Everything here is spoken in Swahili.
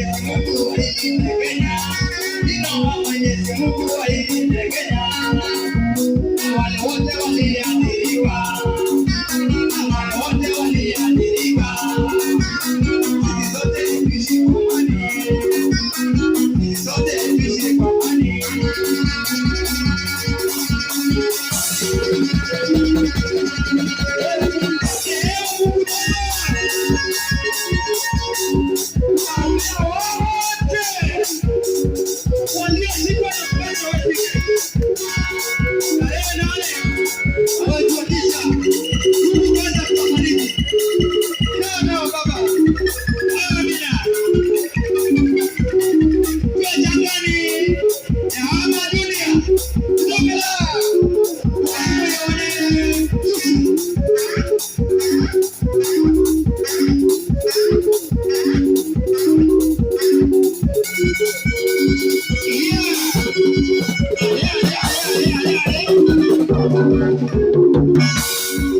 Mwenyezi Mungu ailinde Kenya, ninaomba Mwenyezi Mungu ailinde Kenya, wale wote waliathiriwa, wale wote waliathiriwa, sisi sote tuishi kwa amani, sisi sote tuishi kwa amani. Walioshikwa na